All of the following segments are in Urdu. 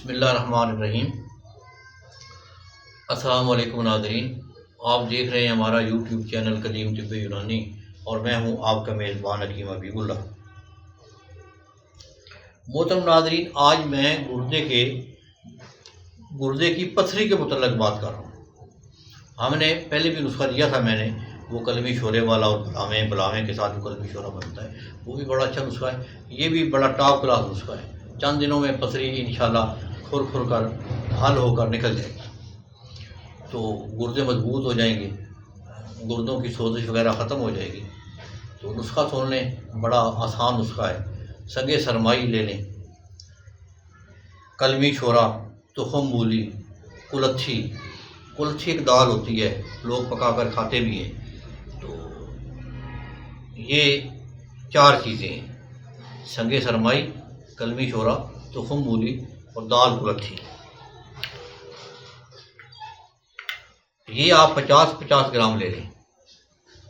بسم اللہ الرحمن الرحیم۔ السلام علیکم ناظرین، آپ دیکھ رہے ہیں ہمارا یوٹیوب چینل قدیم طب یونانی اور میں ہوں آپ کا میزبان حکیم حبیب اللہ۔ محترم ناظرین، آج میں گردے کی پتھری کے متعلق بات کر رہا ہوں۔ ہم نے پہلے بھی نسخہ دیا تھا، میں نے وہ کلمی شورے والا اور بلاویں کے ساتھ جو کلمی شورہ بنتا ہے وہ بھی بڑا اچھا نسخہ ہے، یہ بھی بڑا ٹاپ کلاس نسخہ ہے۔ چند دنوں میں پتھری انشاءاللہ کھر کر حل ہو کر نکل جائے گی، تو گردے مضبوط ہو جائیں گے، گردوں کی سوزش وغیرہ ختم ہو جائے گی۔ تو نسخہ سن لیں، بڑا آسان نسخہ ہے۔ سنگ سرمائی لے لیں، کلمی شورا، تخم مولی، کلتھی ایک دال ہوتی ہے، لوگ پکا کر کھاتے بھی ہیں۔ تو یہ چار چیزیں ہیں: سنگ سرمائی، کلمی شورا، تخم مولی اور دال کلتھی۔ یہ آپ 50 گرام لے لیں،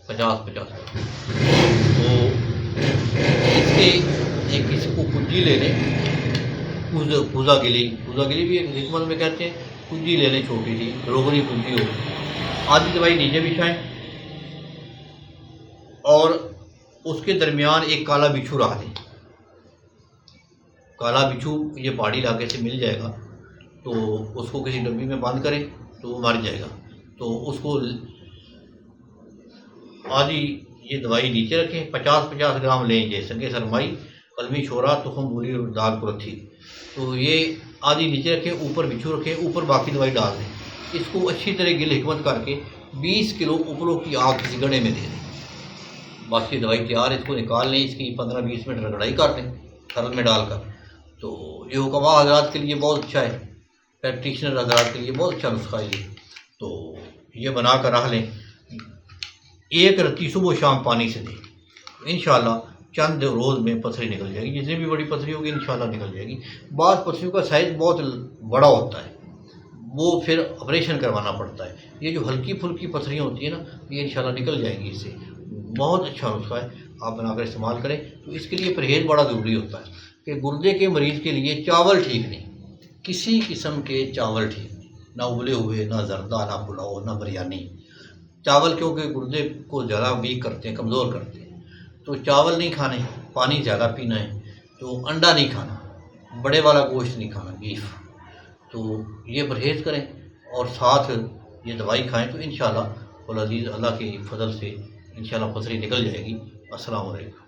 50 گرام۔ تو اس کو کنجی لے لیں، پوزا گلی بھی ایک حکمت میں کہتے ہیں، کنجی لے لیں چھوٹی سی، روغنی کنجی ہو۔ آدھی دوائی نیچے بچھائیں اور اس کے درمیان ایک کالا بچھو رکھ دیں۔ کالا بچھو یہ پہاڑی علاقے سے مل جائے گا، تو اس کو کسی ڈبی میں بند کریں تو وہ مر جائے گا۔ تو اس کو آدھی یہ دوائی نیچے رکھیں، 50 گرام لیں، یہ سنگ سرمائی، کلمی شورا، تخم مولی اور دال کلتھی۔ تو یہ آدھی نیچے رکھیں، اوپر بچھو رکھیں، اوپر باقی دوائی ڈال دیں۔ اس کو اچھی طرح گل حکمت کر کے 20 کلو اوپروں کی آگ کسی گڑھے میں دے دیں۔ باقی دوائی تیار ہے، اس کو نکال لیں، اس کی 15-20 منٹ رگڑائی کر لیں تھرل میں ڈال کر۔ تو یہ حکماء حضرات کے لیے بہت اچھا ہے، پریکٹیشنر حضرات کے لیے بہت اچھا نسخہ ہے یہ۔ تو یہ بنا کر رکھ لیں، ایک رتی صبح و شام پانی سے دیں، انشاءاللہ چند روز میں پتھری نکل جائے گی۔ جتنی بھی بڑی پتھری ہوگی انشاءاللہ نکل جائے گی۔ بعض پتھریوں کا سائز بہت بڑا ہوتا ہے، وہ پھر آپریشن کروانا پڑتا ہے۔ یہ جو ہلکی پھلکی پتھریاں ہوتی ہیں نا، یہ انشاءاللہ نکل جائیں گی اس سے۔ بہت اچھا نسخہ ہے، آپ بنا کر استعمال کریں۔ تو اس کے لیے پرہیز بڑا ضروری ہوتا ہے کہ گردے کے مریض کے لیے چاول ٹھیک نہیں، کسی قسم کے چاول ٹھیک نہیں، نہ ابلے ہوئے، نہ زردہ، نہ پلاؤ، نہ بریانی۔ چاول کیونکہ گردے کو زیادہ ویک کرتے ہیں، کمزور کرتے ہیں، تو چاول نہیں کھانے، پانی زیادہ پینا ہے۔ تو انڈا نہیں کھانا، بڑے والا گوشت نہیں کھانا، بیف۔ تو یہ پرہیز کریں اور ساتھ یہ دوائی کھائیں، تو انشاءاللہ العزیز اللہ کے فضل سے انشاءاللہ پتھری نکل جائے گی۔ السلام علیکم۔